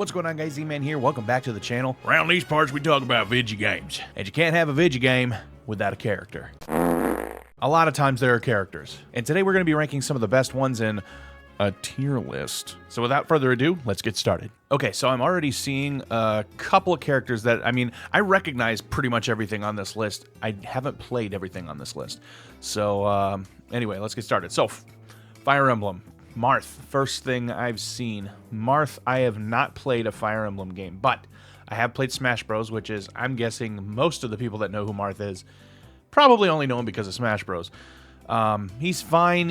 What's going on, guys? Z-Man here. Welcome back to the channel. Around these parts, we talk about video games. And you can't have a video game without a character. A lot of times there are characters. And today we're going to be ranking some of the best ones in a tier list. So without further ado, let's get started. Okay, so I'm already seeing a couple of characters that, I recognize pretty much everything on this list. I haven't played everything on this list. So, anyway, let's get started. So, Fire Emblem. Marth, first thing I've seen. Marth, I have not played a Fire Emblem game, but I have played Smash Bros, which is, I'm guessing, most of the people that know who Marth is probably only know him because of Smash Bros. He's fine,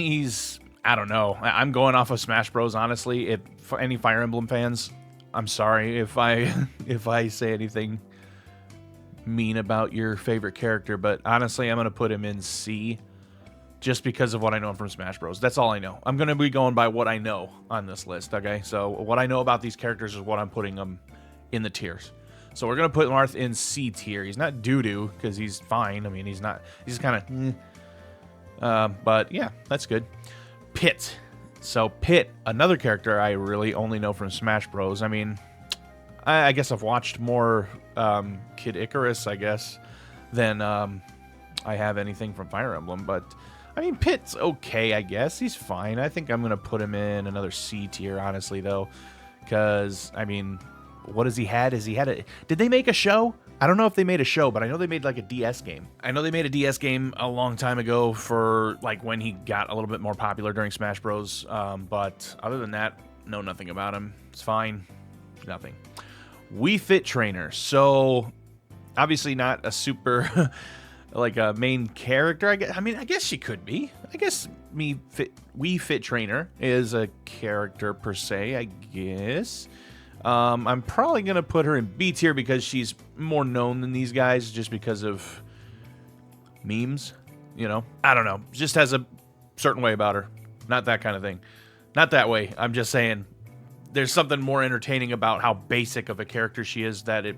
I don't know. I'm going off of Smash Bros, honestly. If for any Fire Emblem fans, I'm sorry if I say anything mean about your favorite character, but honestly, I'm going to put him in C. Just because of what I know from Smash Bros. That's all I know. I'm going to be going by what I know on this list, okay? So what I know about these characters is what I'm putting them in the tiers. So we're going to put Marth in C tier. He's not DooDoo, because he's fine. I mean, he's kind of... but, yeah, that's good. Pit. So Pit, another character I really only know from Smash Bros. I mean, I guess I've watched more Kid Icarus, I guess, than I have anything from Fire Emblem, but... I mean, Pit's okay, I guess. He's fine. I think I'm going to put him in another C tier, honestly, though. Because, I mean, what has he had? Did they make a show? I don't know if they made a show, but I know they made, like, a DS game. I know they made a DS game a long time ago for, like, when he got a little bit more popular during Smash Bros. But other than that, know nothing about him. It's fine. Nothing. Wii Fit Trainer. So, obviously not a super... like a main character, I guess she could be. I guess Wii Fit Trainer is a character per se, I guess. I'm probably going to put her in B tier because she's more known than these guys just because of memes, you know? I don't know. Just has a certain way about her. Not that kind of thing. Not that way. I'm just saying there's something more entertaining about how basic of a character she is that it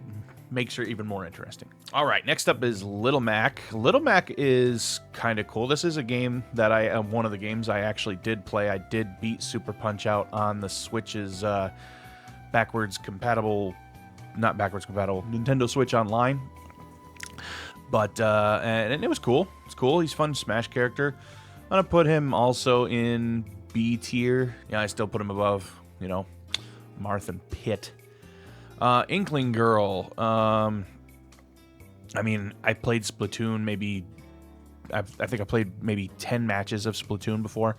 makes her even more interesting. All right, next up is Little Mac. Little Mac is kind of cool. This is a game that one of the games I actually did play. I did beat Super Punch-Out on the Switch's not backwards compatible, Nintendo Switch Online. But, and it was cool. It's cool. He's a fun Smash character. I'm going to put him also in B tier. Yeah, I still put him above, you know, Marth and Pit. Inkling Girl. I mean, I played Splatoon maybe... I think I played maybe 10 matches of Splatoon before.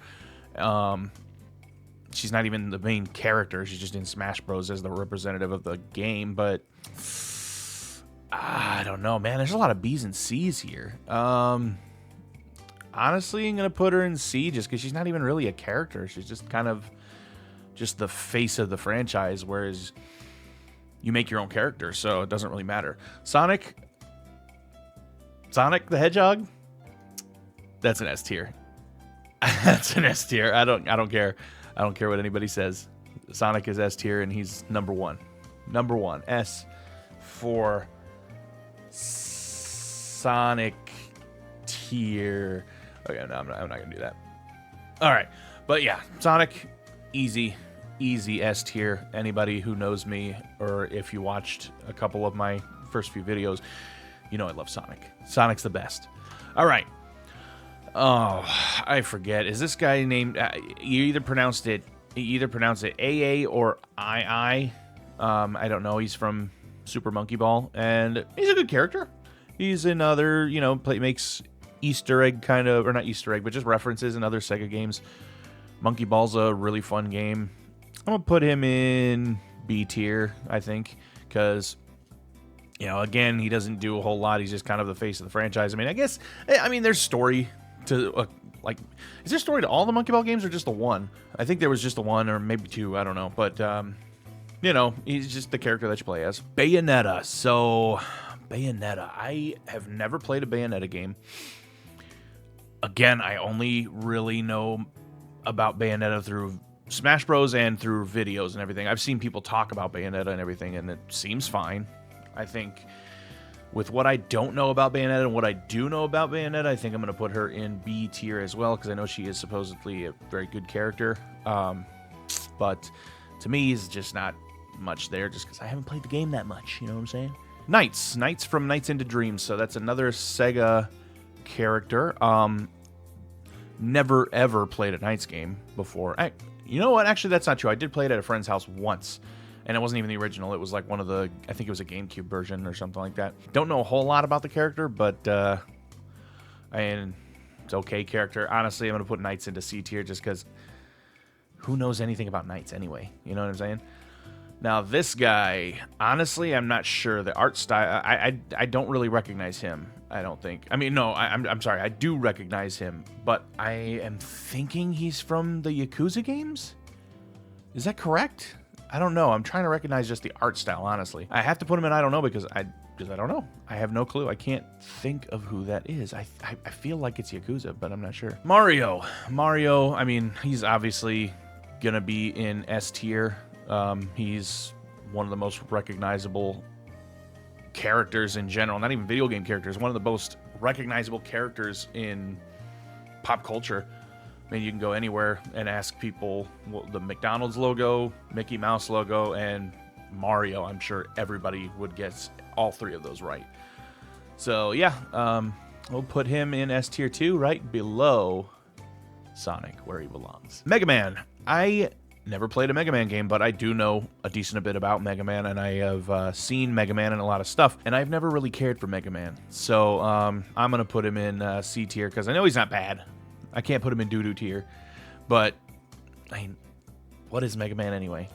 She's not even the main character. She's just in Smash Bros. As the representative of the game, but... I don't know, man. There's a lot of B's and C's here. Honestly, I'm going to put her in C just because she's not even really a character. She's just kind of just the face of the franchise, whereas... you make your own character, so it doesn't really matter. Sonic the Hedgehog? That's an S tier. That's an S tier. I don't care. I don't care what anybody says. Sonic is S tier, and he's number one. Number one. S for Sonic tier. Okay, no, I'm not going to do that. All right. But yeah, Sonic, easy S tier. Anybody who knows me, or if you watched a couple of my first few videos, you know I love Sonic. Sonic's the best. All right. Oh, I forget. Is this guy named? You either pronounce it AA or II. I don't know. He's from Super Monkey Ball, and he's a good character. He's in other, makes Easter egg kind of, or not Easter egg, but just references in other Sega games. Monkey Ball's a really fun game. I'm going to put him in B tier, I think, because, again, he doesn't do a whole lot. He's just kind of the face of the franchise. There's story to, is there story to all the Monkey Ball games or just the one? I think there was just the one or maybe two. I don't know. But, he's just the character that you play as. Bayonetta. So, Bayonetta. I have never played a Bayonetta game. Again, I only really know about Bayonetta through Smash Bros. And through videos and everything. I've seen people talk about Bayonetta and everything, and it seems fine. I think with what I don't know about Bayonetta and what I do know about Bayonetta, I think I'm going to put her in B tier as well, because I know she is supposedly a very good character. But to me, he's just not much there just because I haven't played the game that much, you know what I'm saying? Knights from Nights into Dreams, so that's another Sega character. Never ever played a Knights game before. You know what? Actually, that's not true. I did play it at a friend's house once, and it wasn't even the original. It was like one of the, I think it was a GameCube version or something like that. Don't know a whole lot about the character, but it's okay character. Honestly, I'm gonna put Knights into C tier just because who knows anything about Knights anyway? You know what I'm saying? Now this guy, honestly, I'm not sure. The art style, I don't really recognize him. I don't think. I mean, no, I'm sorry. I do recognize him, but I am thinking he's from the Yakuza games. Is that correct? I don't know. I'm trying to recognize just the art style, honestly. I have to put him in I don't know because I don't know. I have no clue. I can't think of who that is. I feel like it's Yakuza, but I'm not sure. Mario, I mean, he's obviously gonna be in S tier. He's one of the most recognizable characters in general, not even video game characters, one of the most recognizable characters in pop culture. I mean, you can go anywhere and ask people, well, the McDonald's logo, Mickey Mouse logo, and Mario. I'm sure everybody would guess all three of those right. So yeah, we'll put him in S tier 2, right below Sonic, where he belongs. Mega Man. I never played a Mega Man game, but I do know a decent bit about Mega Man, and I have seen Mega Man in a lot of stuff, and I've never really cared for Mega Man. So I'm going to put him in C tier, because I know he's not bad. I can't put him in DooDoo tier, but I mean, what is Mega Man anyway?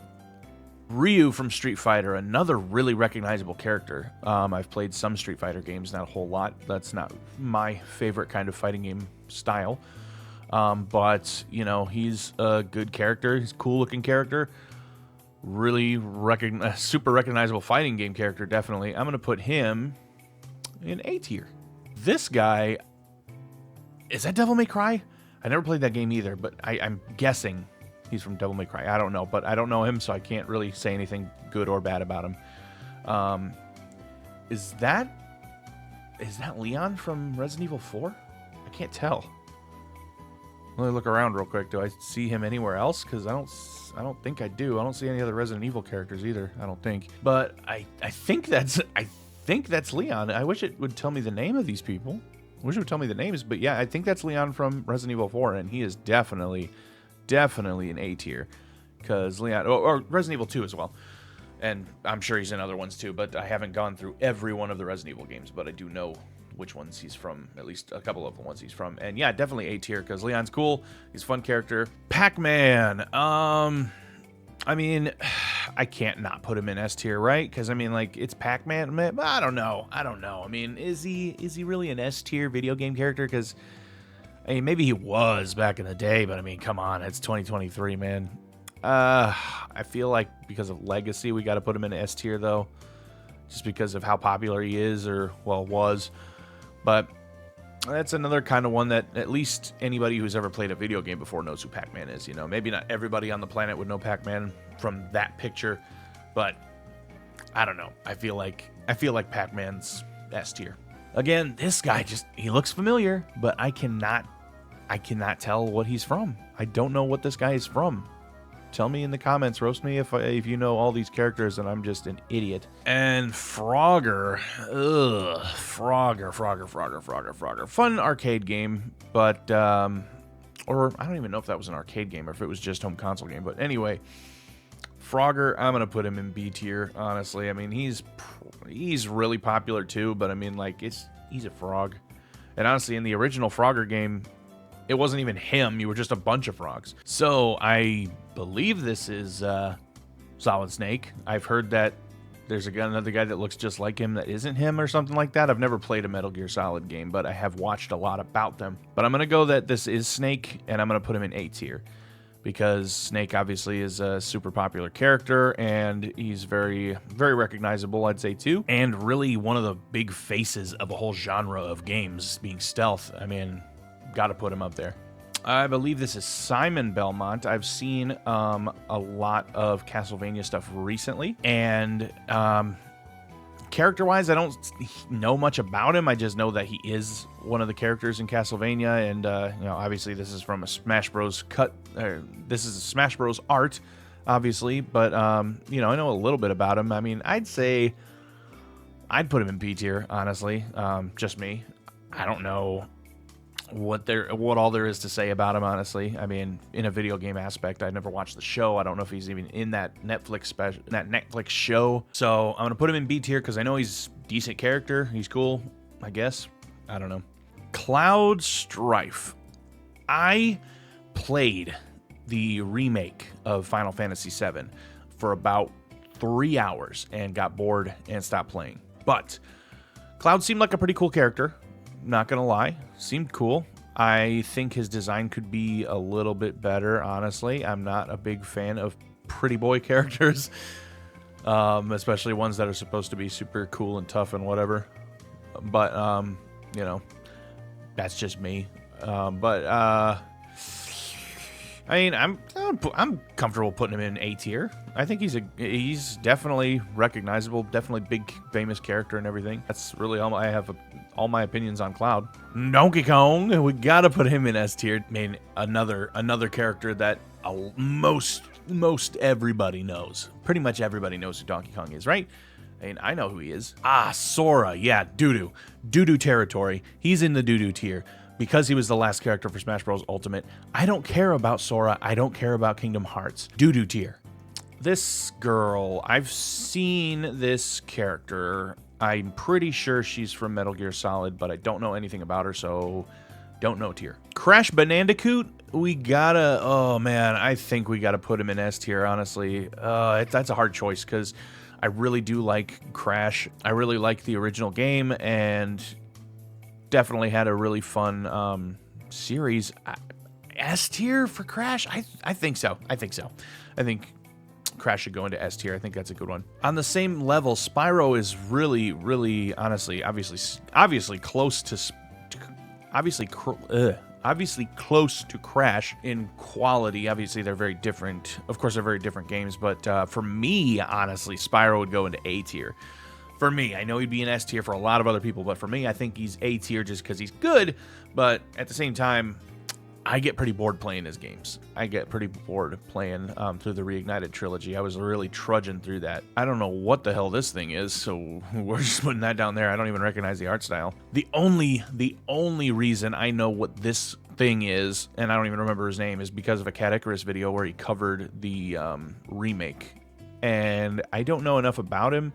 Ryu from Street Fighter, another really recognizable character. I've played some Street Fighter games, not a whole lot. That's not my favorite kind of fighting game style. But, you know, he's a good character. He's a cool-looking character. Really super recognizable fighting game character, definitely. I'm going to put him in A tier. This guy, is that Devil May Cry? I never played that game either, but I'm guessing he's from Devil May Cry. I don't know, but I don't know him, so I can't really say anything good or bad about him. Is that Leon from Resident Evil 4? I can't tell. Let me look around real quick. Do I see him anywhere else? Because I don't think I do. I don't see any other Resident Evil characters either. I don't think. But I think that's Leon. I wish it would tell me the name of these people. I wish it would tell me the names. But yeah, I think that's Leon from Resident Evil 4, and he is definitely an A tier. Because Leon, or Resident Evil 2 as well. And I'm sure he's in other ones too. But I haven't gone through every one of the Resident Evil games. But I do know which ones he's from, at least a couple of the ones he's from. And yeah, definitely A tier, because Leon's cool. He's a fun character. Pac-Man. I mean, I can't not put him in S tier, right? Because I mean, like, it's Pac-Man. I don't know. I mean, is he really an S tier video game character? Because I mean, maybe he was back in the day, but I mean, come on, it's 2023, man. I feel like because of legacy, we got to put him in S tier though, just because of how popular he is, or well, was. But that's another kind of one that at least anybody who's ever played a video game before knows who Pac-Man is. You know, maybe not everybody on the planet would know Pac-Man from that picture, but I don't know. I feel like Pac-Man's S tier. Again, this guy he looks familiar, but I cannot tell what he's from. I don't know what this guy is from. Tell me in the comments, roast me if you know all these characters and I'm just an idiot. And Frogger. Ugh. Frogger. Fun arcade game, but, or I don't even know if that was an arcade game or if it was just home console game. But anyway, Frogger, I'm going to put him in B tier, honestly. I mean, he's really popular too, but I mean, like, he's a frog. And honestly, in the original Frogger game, it wasn't even him. You were just a bunch of frogs. So I believe this is Solid Snake. I've heard that there's another guy that looks just like him that isn't him or something like that. I've never played a Metal Gear Solid game, but I have watched a lot about them. But I'm going to go that this is Snake, and I'm going to put him in A tier. Because Snake obviously is a super popular character, and he's very, very recognizable, I'd say, too. And really one of the big faces of a whole genre of games, being stealth. I mean, got to put him up there. I believe this is Simon Belmont. I've seen a lot of Castlevania stuff recently, and character-wise, I don't know much about him. I just know that he is one of the characters in Castlevania, and you know, obviously this is from a Smash Bros. This is a Smash Bros. Art obviously, but you know, I know a little bit about him. I mean, I'd say I'd put him in B tier, honestly. Just me. I don't know what all there is to say about him, honestly. I mean, in a video game aspect, I never watched the show. I don't know if he's even in that Netflix show. So I'm gonna put him in B tier because I know he's a decent character. He's cool, I guess. I don't know. Cloud Strife. I played the remake of Final Fantasy VII for about 3 hours and got bored and stopped playing. But Cloud seemed like a pretty cool character. Not gonna lie, seemed cool. I think his design could be a little bit better, honestly. I'm not a big fan of pretty boy characters, especially ones that are supposed to be super cool and tough and whatever. But, you know, that's just me. I mean, I'm comfortable putting him in A tier. I think he's definitely recognizable, definitely big famous character and everything. That's really all I have. All my opinions on Cloud. Donkey Kong, we gotta put him in S tier. I mean, another character that most everybody knows. Pretty much everybody knows who Donkey Kong is, right? I mean, I know who he is. Sora, yeah, DooDoo. DooDoo territory. He's in the DooDoo tier. Because he was the last character for Smash Bros. Ultimate, I don't care about Sora. I don't care about Kingdom Hearts. DooDoo tier. This girl, I've seen this character. I'm pretty sure she's from Metal Gear Solid, but I don't know anything about her, so don't know tier. Crash Bandicoot, oh man, I think we gotta put him in S tier, honestly. That's a hard choice, because I really do like Crash. I really like the original game, and definitely had a really fun series. S tier for Crash? I think so. I think Crash should go into S tier. I think that's a good one. On the same level, Spyro is really, honestly, obviously close to, obviously close to Crash in quality. Obviously, they're very different. Of course, they're very different games, but for me, honestly, Spyro would go into A tier. For me, I know he'd be an S tier for a lot of other people, but for me, I think he's A tier just because he's good, but at the same time, I get pretty bored playing his games. I get pretty bored playing through the Reignited trilogy. I was really trudging through that. I don't know what the hell this thing is, so we're just putting that down there. I don't even recognize the art style. The only reason I know what this thing is, and I don't even remember his name, is because of a Cat Icarus video where he covered the remake. And I don't know enough about him,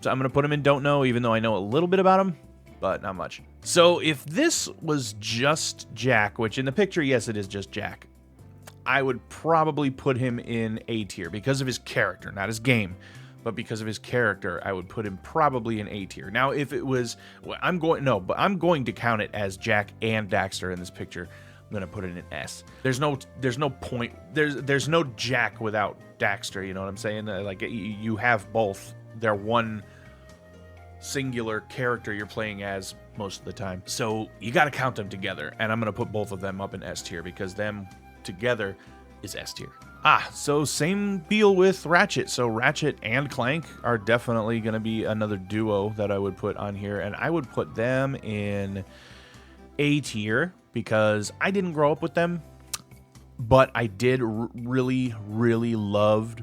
so I'm going to put him in Don't Know, even though I know a little bit about him, but not much. So if this was just Jack, which in the picture, yes, it is just Jack, I would probably put him in A tier because of his character, not his game, but because of his character, I would put him probably in A tier. Now, if it was, I'm going to count it as Jack and Daxter in this picture. I'm going to put it in S. There's no point. There's no Jack without Daxter. You know what I'm saying? Like, you have both. They're one singular character you're playing as most of the time. So you got to count them together. And I'm going to put both of them up in S tier because them together is S tier. So same deal with Ratchet. So Ratchet and Clank are definitely going to be another duo that I would put on here. And I would put them in A tier because I didn't grow up with them. But I did really love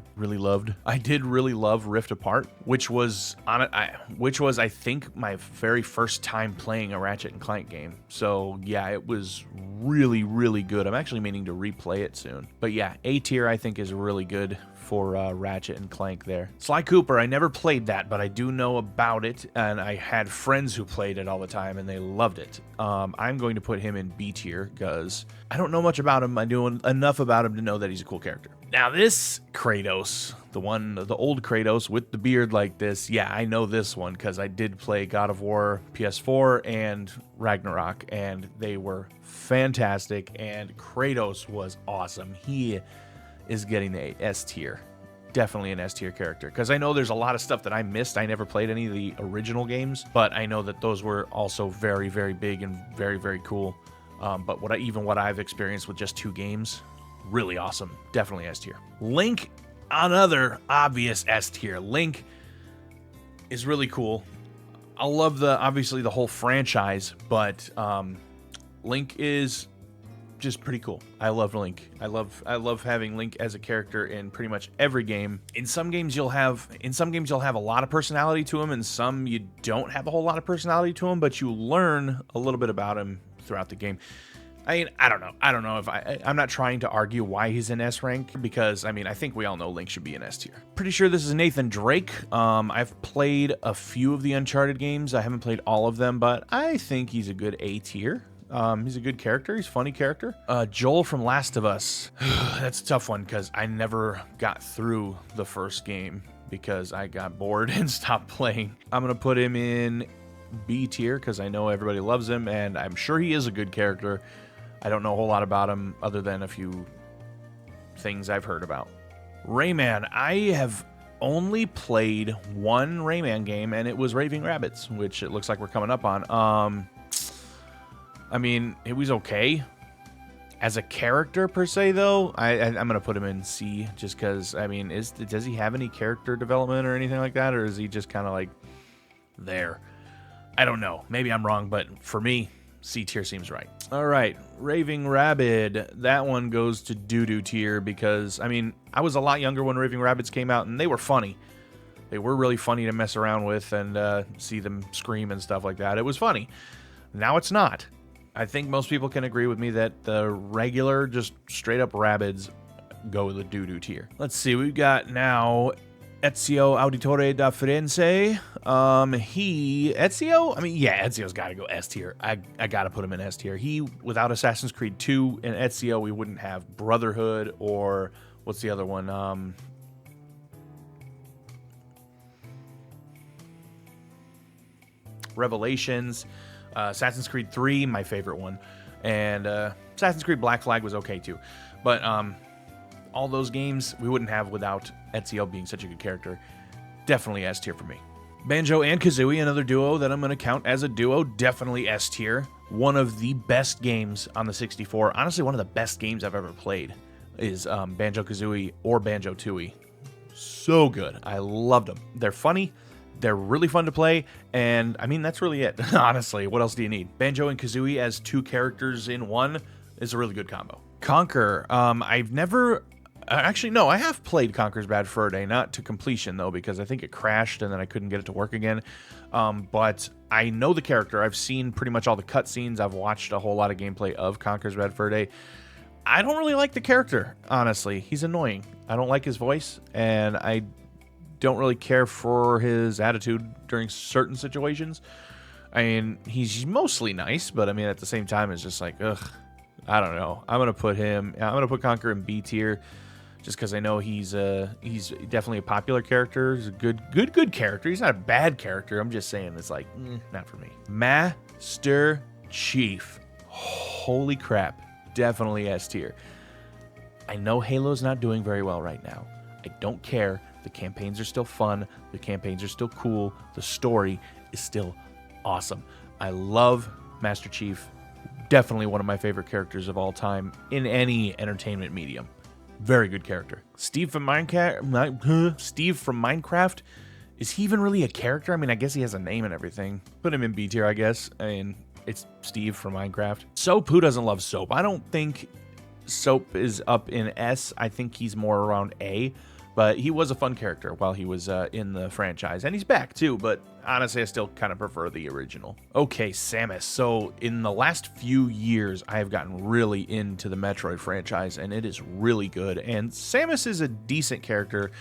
Rift Apart, which was I think my very first time playing a Ratchet and Clank game. So yeah, it was really good. I'm actually meaning to replay it soon. But yeah, A tier I think is really good for Ratchet and Clank there. Sly Cooper, I never played that, but I do know about it, and I had friends who played it all the time, and they loved it. I'm going to put him in B tier because I don't know much about him. I know enough about him to know that he's a cool character. Now this Kratos, the old Kratos with the beard like this, yeah, I know this one because I did play God of War PS4 and Ragnarok, and they were fantastic, and Kratos was awesome. He is getting the S tier. Definitely an S tier character. Because I know there's a lot of stuff that I missed. I never played any of the original games, but I know that those were also very big and very cool. But what I've experienced with just 2 games, really awesome. Definitely S tier. Link, another obvious S tier. Link is really cool. I love obviously the whole franchise, but Link is just pretty cool. I love Link. I love having Link as a character in pretty much every game. In some games you'll have a lot of personality to him, and some you don't have a whole lot of personality to him, but you learn a little bit about him throughout the game. I mean, I don't know if I'm not trying to argue why he's in S rank, because I mean, I think we all know Link should be in S tier. Pretty sure this is Nathan Drake. I've played a few of the Uncharted games. I haven't played all of them, but I think he's a good A tier. He's a good character. He's a funny character. Joel from Last of Us. That's a tough one because I never got through the first game because I got bored and stopped playing. I'm going to put him in B tier because I know everybody loves him, and I'm sure he is a good character. I don't know a whole lot about him other than a few things I've heard about. Rayman. I have only played one Rayman game, and it was Raving Rabbids, which it looks like we're coming up on. I mean, it was okay. As a character, per se, though, I'm going to put him in C, just because, I mean, does he have any character development or anything like that, or is he just kind of like there? I don't know. Maybe I'm wrong, but for me, C tier seems right. All right, Raving Rabbids. That one goes to DooDoo tier because, I mean, I was a lot younger when Raving Rabbids came out, and they were funny. They were really funny to mess around with and see them scream and stuff like that. It was funny. Now it's not. I think most people can agree with me that the regular, just straight up Rabbids go with the DooDoo tier. Let's see, we've got now Ezio Auditore da Firenze. Ezio? I mean, yeah, Ezio's got to go S tier. I got to put him in S tier. Without Assassin's Creed 2 and Ezio, we wouldn't have Brotherhood or, what's the other one? Revelations. Assassin's Creed 3, my favorite one. And Assassin's Creed Black Flag was okay too. But all those games we wouldn't have without Ezio being such a good character. Definitely S tier for me. Banjo and Kazooie, another duo that I'm going to count as a duo. Definitely S tier. One of the best games on the 64. Honestly, one of the best games I've ever played is Banjo-Kazooie or Banjo-Tooie. So good. I loved them. They're funny. They're really fun to play, and I mean, that's really it. Honestly, what else do you need? Banjo and Kazooie as two characters in one is a really good combo. Conker. I've never... Actually, no, I have played Conker's Bad Fur Day, not to completion, though, because I think it crashed and then I couldn't get it to work again. But I know the character. I've seen pretty much all the cutscenes. I've watched a whole lot of gameplay of Conker's Bad Fur Day. I don't really like the character, honestly. He's annoying. I don't like his voice, and I don't really care for his attitude during certain situations. I mean, he's mostly nice, but I mean, at the same time, it's just like, ugh, I don't know. I'm gonna put Conker in B tier, just because I know he's definitely a popular character. He's a good character. He's not a bad character. I'm just saying it's like, not for me. Master Chief. Holy crap. Definitely S tier. I know Halo's not doing very well right now. I don't care. The campaigns are still fun. The campaigns are still cool. The story is still awesome. I love Master Chief. Definitely one of my favorite characters of all time in any entertainment medium. Very good character. Steve from Minecraft. Is he even really a character? I mean, I guess he has a name and everything. Put him in B tier, I guess. I mean, it's Steve from Minecraft. Soap. Who doesn't love Soap? I don't think Soap is up in S. I think he's more around A. But he was a fun character while he was in the franchise. And he's back, too. But honestly, I still kind of prefer the original. Okay, Samus. So in the last few years, I have gotten really into the Metroid franchise. And it is really good. And Samus is a decent character.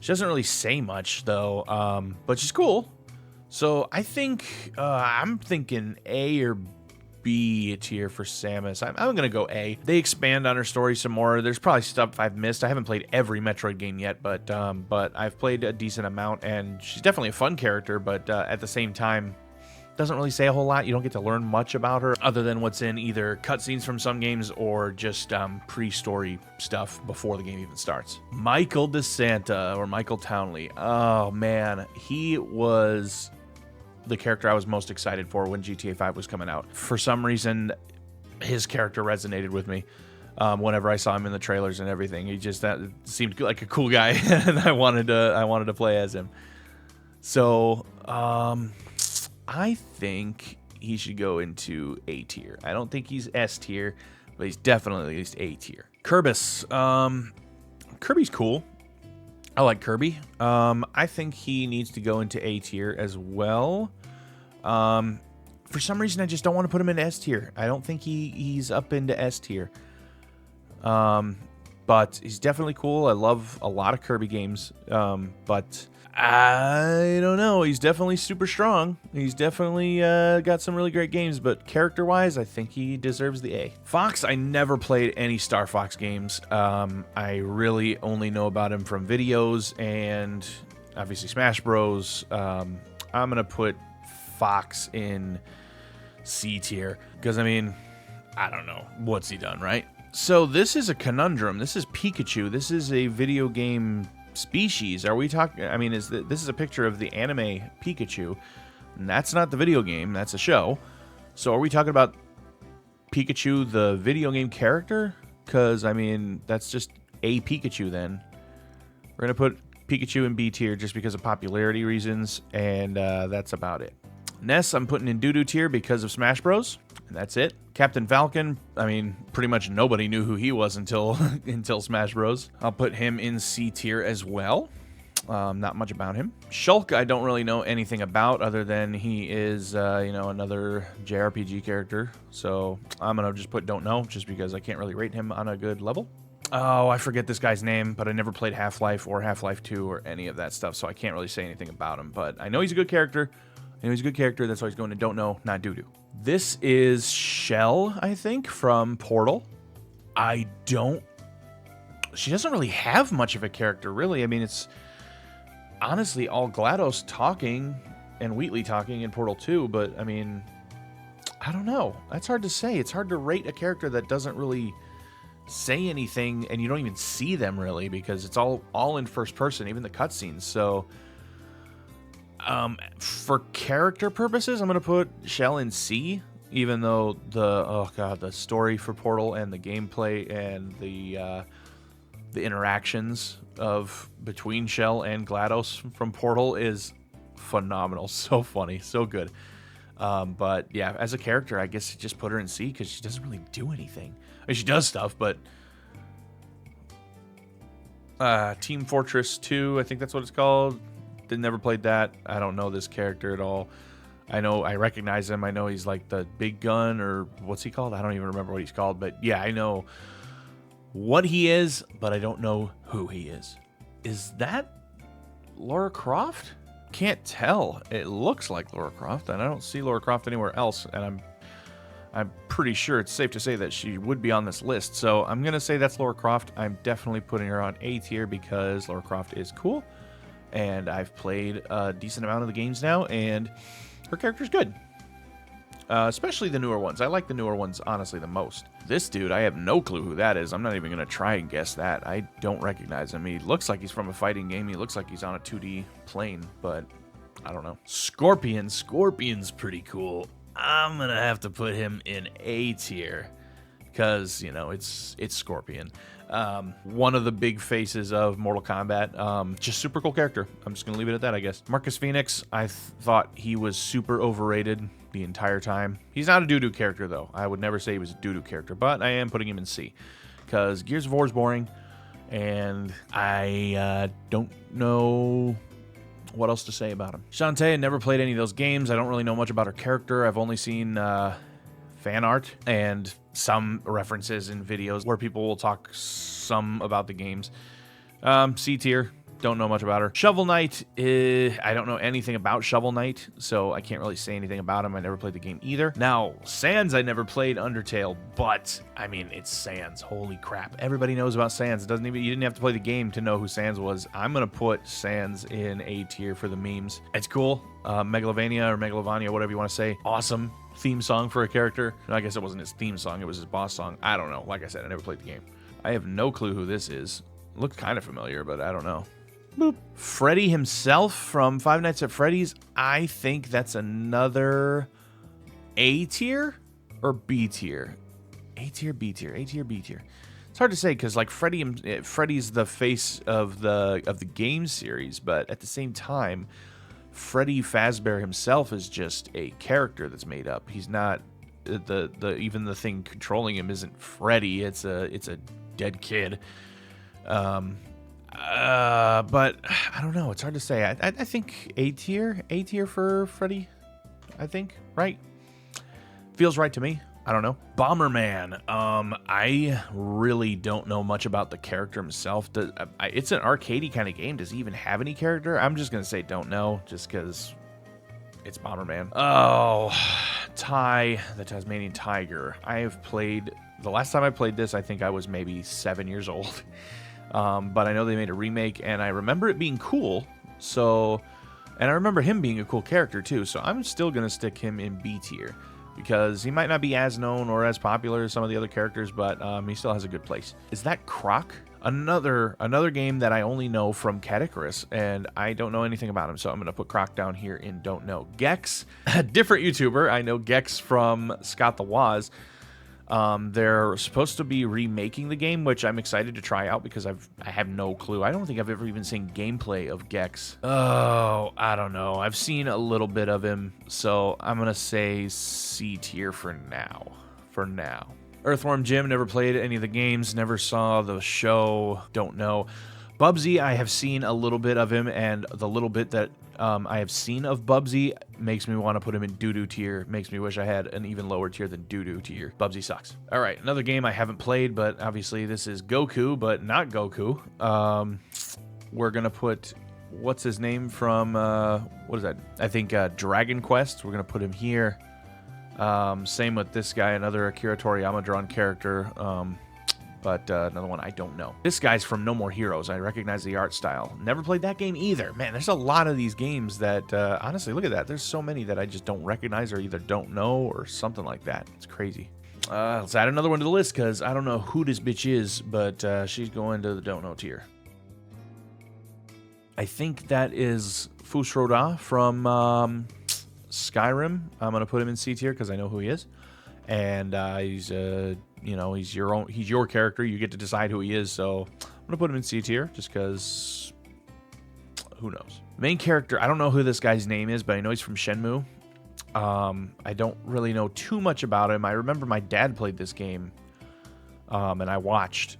She doesn't really say much, though. But she's cool. So I think I'm thinking A or B tier for Samus. I'm going to go A. They expand on her story some more. There's probably stuff I've missed. I haven't played every Metroid game yet, but I've played a decent amount, and she's definitely a fun character, but at the same time, doesn't really say a whole lot. You don't get to learn much about her other than what's in either cutscenes from some games or just pre-story stuff before the game even starts. Michael DeSanta, or Michael Townley. Oh, man. He was the character I was most excited for when GTA 5 was coming out. For some reason, his character resonated with me whenever I saw him in the trailers and everything. He just seemed like a cool guy, and I wanted to play as him. So I think he should go into A tier. I don't think he's S tier, but he's definitely at least A tier. Kerbis. Kirby's cool. I like Kirby. I think he needs to go into A tier as well. For some reason, I just don't want to put him into S tier. I don't think he's up into S tier. But he's definitely cool. I love a lot of Kirby games. But I don't know. He's definitely super strong. He's definitely got some really great games. But character-wise, I think he deserves the A. Fox, I never played any Star Fox games. I really only know about him from videos and obviously Smash Bros. I'm going to put Fox in C tier. Because, I mean, I don't know. What's he done, right? So this is a conundrum. This is Pikachu. This is a video game species. Are we talking? I mean, this is a picture of the anime Pikachu, and that's not the video game. That's a show. So are we talking about Pikachu, the video game character? Because I mean, that's just a Pikachu. Then we're gonna put Pikachu in B tier just because of popularity reasons, and that's about it. Ness, I'm putting in DooDoo tier because of Smash Bros. And that's it. Captain Falcon, I mean, pretty much nobody knew who he was until Smash Bros. I'll put him in C tier as well. Not much about him. Shulk, I don't really know anything about other than he is, another JRPG character. So I'm going to just put don't know just because I can't really rate him on a good level. Oh, I forget this guy's name, but I never played Half-Life or Half-Life 2 or any of that stuff, so I can't really say anything about him. But I know he's a good character. That's why he's going to don't know, not DooDoo. This is Shell, I think, from Portal. She doesn't really have much of a character, really. I mean, it's honestly all GLaDOS talking and Wheatley talking in Portal 2, but I mean, I don't know. That's hard to say. It's hard to rate a character that doesn't really say anything, and you don't even see them, really, because it's all in first person, even the cutscenes, so... for character purposes, I'm going to put Shell in C, even though the story for Portal and the gameplay and the interactions between Shell and GLaDOS from Portal is phenomenal. So funny, so good. But yeah, as a character, I guess just put her in C because she doesn't really do anything. I mean, she does stuff, but Team Fortress 2, I think that's what it's called. Never played that. I don't know this character at all. I recognize him. I know he's like the big gun, or what's he called? I don't even remember what he's called, but yeah, I know what he is, but I don't know who he is. Is that Lara Croft? Can't tell. It looks like Lara Croft, and I don't see Lara Croft anywhere else, and I'm pretty sure it's safe to say that she would be on this list, so I'm gonna say that's Lara Croft. I'm definitely putting her on A tier because Lara Croft is cool. And I've played a decent amount of the games now, and her character's good. Especially the newer ones. I like the newer ones, honestly, the most. This dude, I have no clue who that is. I'm not even going to try and guess that. I don't recognize him. He looks like he's from a fighting game. He looks like he's on a 2D plane, but I don't know. Scorpion. Scorpion's pretty cool. I'm going to have to put him in A tier because, it's Scorpion. One of the big faces of Mortal Kombat. Just super cool character. I'm just going to leave it at that, I guess. Marcus Phoenix, I thought he was super overrated the entire time. He's not a DooDoo character, though. I would never say he was a DooDoo character, but I am putting him in C. Because Gears of War is boring, and I don't know what else to say about him. Shantae, I never played any of those games. I don't really know much about her character. I've only seen... fan art and some references in videos where people will talk some about the games. C tier, don't know much about her. Shovel Knight, I don't know anything about Shovel Knight, so I can't really say anything about him. I never played the game either. Now, Sans, I never played Undertale, but I mean, it's Sans. Holy crap. Everybody knows about Sans. You didn't have to play the game to know who Sans was. I'm going to put Sans in A tier for the memes. It's cool. Megalovania, whatever you want to say. Awesome theme song for a character. No, I guess it wasn't his theme song, it was his boss song. I don't know. Like I said, I never played the game. I have no clue who this is. Looked kind of familiar, but I don't know. Boop. Freddy himself from Five Nights at Freddy's. I think that's another A tier or B tier. A tier, B tier, A tier, B tier. It's hard to say because like Freddy's the face of the game series, but at the same time, Freddy Fazbear himself is just a character that's made up. He's not even the thing controlling him isn't Freddy. It's a dead kid. But I don't know. It's hard to say. I think A tier for Freddy. I think, right? Feels right to me. I don't know. Bomberman. I really don't know much about the character himself. It's an arcadey kind of game. Does he even have any character? I'm just gonna say don't know, just because it's Bomberman. Oh, the Tasmanian Tiger. I have played. The last time I played this, I think I was maybe 7 years old. But I know they made a remake, and I remember it being cool. So, and I remember him being a cool character too. So I'm still gonna stick him in B tier, because he might not be as known or as popular as some of the other characters, but he still has a good place. Is that Croc? Another game that I only know from Cat Icarus, and I don't know anything about him, so I'm going to put Croc down here in don't know. Gex, a different YouTuber. I know Gex from Scott the Woz. They're supposed to be remaking the game, which I'm excited to try out because I have no clue. I don't think I've ever even seen gameplay of Gex. Oh, I don't know. I've seen a little bit of him, so I'm gonna say C tier for now. Earthworm Jim, never played any of the games, never saw the show, don't know. Bubsy, I have seen a little bit of him, and the little bit that I have seen of Bubsy makes me want to put him in DooDoo tier. Makes me wish I had an even lower tier than DooDoo tier. Bubsy sucks. All right, another game I haven't played, but obviously this is Goku, but not Goku. We're going to put, what's his name from, what is that? I think Dragon Quest. We're going to put him here. Same with this guy, another Akira Toriyama drawn character. But another one I don't know. This guy's from No More Heroes. I recognize the art style. Never played that game either. Man, there's a lot of these games that, honestly, look at that. There's so many that I just don't recognize or either don't know or something like that. It's crazy. Let's add another one to the list because I don't know who this bitch is, but she's going to the don't know tier. I think that is Fusroda from Skyrim. I'm going to put him in C tier because I know who he is. And he's he's your character. You get to decide who he is. So I'm gonna put him in C tier just because who knows. Main character, I don't know who this guy's name is, but I know he's from Shenmue. I don't really know too much about him. I remember my dad played this game, and I watched.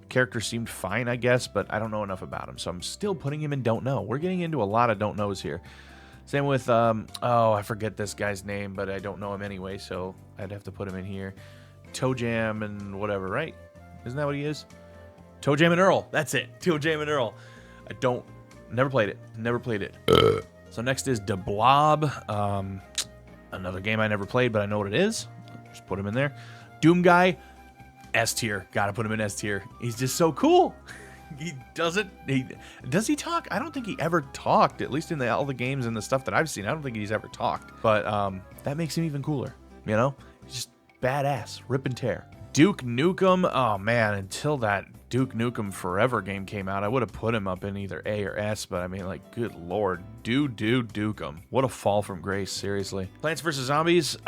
Character seemed fine, I guess, but I don't know enough about him, so I'm still putting him in don't know. We're getting into a lot of don't knows here. Same with, I forget this guy's name, but I don't know him anyway, so I'd have to put him in here. Toe Jam and whatever, right? Isn't that what he is? Toe Jam and Earl. That's it. Toe Jam and Earl. Never played it. So next is Da Blob. Another game I never played, but I know what it is. Just put him in there. Doom Guy, S tier. Gotta put him in S tier. He's just so cool. Does he talk? I don't think he ever talked, at least in all the games and the stuff that I've seen. I don't think he's ever talked, but that makes him even cooler, you know? He's just badass, rip and tear. Duke Nukem, oh man, until that Duke Nukem Forever game came out, I would have put him up in either A or S, but I mean, like, good lord, Dukem. What a fall from grace, seriously. Plants vs. Zombies,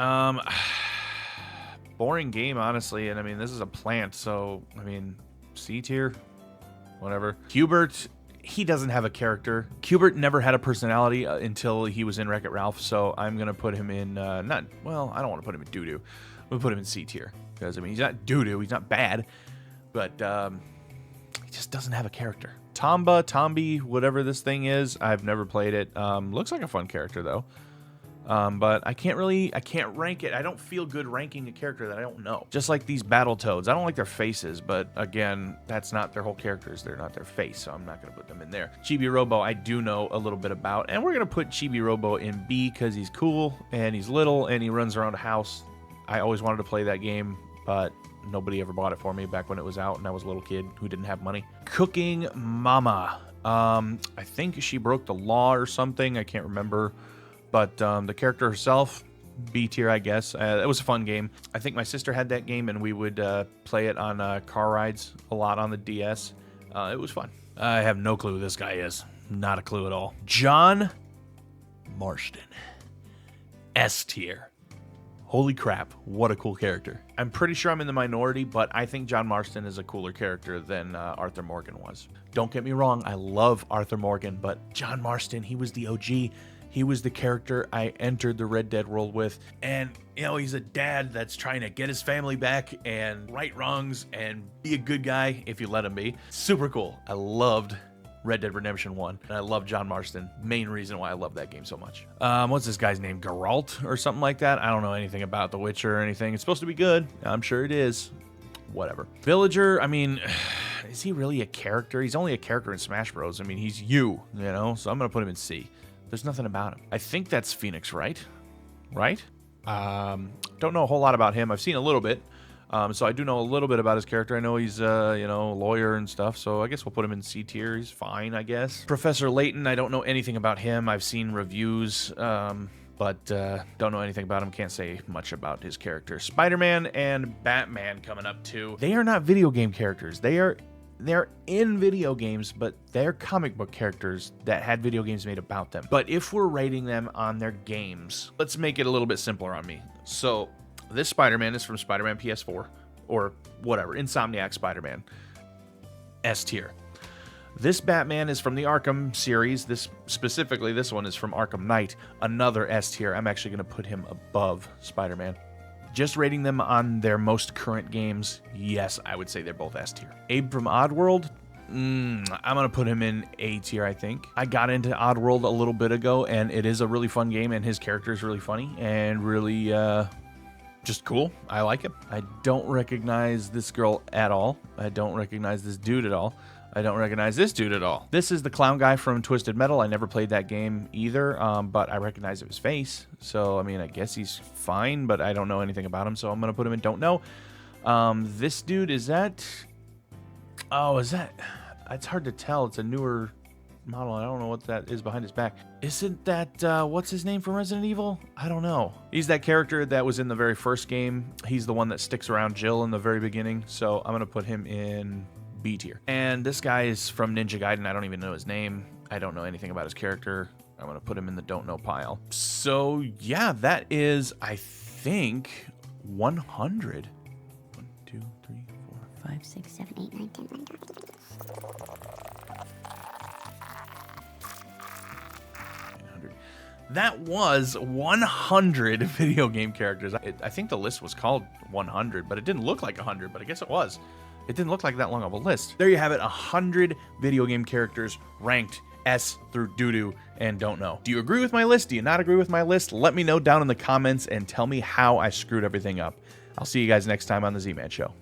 boring game, honestly, and I mean, this is a plant, so, I mean, C tier? Whatever. Hubert, he doesn't have a character. Hubert never had a personality until he was in Wreck-It Ralph, so I'm going to put him in, I don't want to put him in DooDoo. We'll put him in C tier, because, I mean, he's not DooDoo, he's not bad, but he just doesn't have a character. Tombi, whatever this thing is, I've never played it. Looks like a fun character, though. But I can't rank it. I don't feel good ranking a character that I don't know. Just like these Battletoads. I don't like their faces, but again, that's not their whole characters. They're not their face, so I'm not going to put them in there. Chibi Robo, I do know a little bit about, and we're going to put Chibi Robo in B because he's cool, and he's little, and he runs around a house. I always wanted to play that game, but nobody ever bought it for me back when it was out, and I was a little kid who didn't have money. Cooking Mama. I think she broke the law or something. I can't remember. But the character herself, B tier, I guess. It was a fun game. I think my sister had that game, and we would play it on car rides a lot on the DS. It was fun. I have no clue who this guy is. Not a clue at all. John Marston. S tier. Holy crap, what a cool character. I'm pretty sure I'm in the minority, but I think John Marston is a cooler character than Arthur Morgan was. Don't get me wrong, I love Arthur Morgan, but John Marston, he was the OG. He was the character I entered the Red Dead world with. And, you know, he's a dad that's trying to get his family back and right wrongs and be a good guy if you let him be. Super cool. I loved Red Dead Redemption 1. And I love John Marston. Main reason why I love that game so much. What's this guy's name? Geralt or something like that? I don't know anything about The Witcher or anything. It's supposed to be good. I'm sure it is. Whatever. Villager, I mean, is he really a character? He's only a character in Smash Bros. I mean, he's you know? So I'm going to put him in C. There's nothing about him. I think that's Phoenix, right? Right? Don't know a whole lot about him. I've seen a little bit. So I do know a little bit about his character. I know he's, you know, a lawyer and stuff. So I guess we'll put him in C tier. He's fine, I guess. Professor Layton, I don't know anything about him. I've seen reviews, but don't know anything about him. Can't say much about his character. Spider-Man and Batman coming up too. They are not video game characters. They're in video games, but they're comic book characters that had video games made about them. But if we're rating them on their games, let's make it a little bit simpler on me. So this Spider-Man is from Spider-Man PS4 or whatever, Insomniac Spider-Man, S tier. This Batman is from the Arkham series. This one is from Arkham Knight, another S tier. I'm actually going to put him above Spider-Man. Just rating them on their most current games, yes, I would say they're both S tier. Abe from Oddworld, I'm going to put him in A tier, I think. I got into Oddworld a little bit ago, and it is a really fun game, and his character is really funny and really just cool. I like him. I don't recognize this girl at all. I don't recognize this dude at all. I don't recognize this dude at all. This is the clown guy from Twisted Metal. I never played that game either, but I recognize his face. So, I mean, I guess he's fine, but I don't know anything about him, so I'm going to put him in don't know. This dude, is that... Oh, is that... It's hard to tell. It's a newer model. I don't know what that is behind his back. Isn't that... what's his name from Resident Evil? I don't know. He's that character that was in the very first game. He's the one that sticks around Jill in the very beginning, so I'm going to put him in B tier. And this guy is from Ninja Gaiden. I don't even know his name. I don't know anything about his character. I'm going to put him in the don't know pile. So yeah, that is, I think, 100. 1, 2, 3, 4, 5, 6, 7, 8, 9, 10, 11, 12. 900. That was 100 video game characters. I think the list was called 100, but it didn't look like 100, but I guess it was. It didn't look like that long of a list. There you have it, 100 video game characters ranked S through DooDoo and don't know. Do you agree with my list? Do you not agree with my list? Let me know down in the comments and tell me how I screwed everything up. I'll see you guys next time on The Z-Man Show.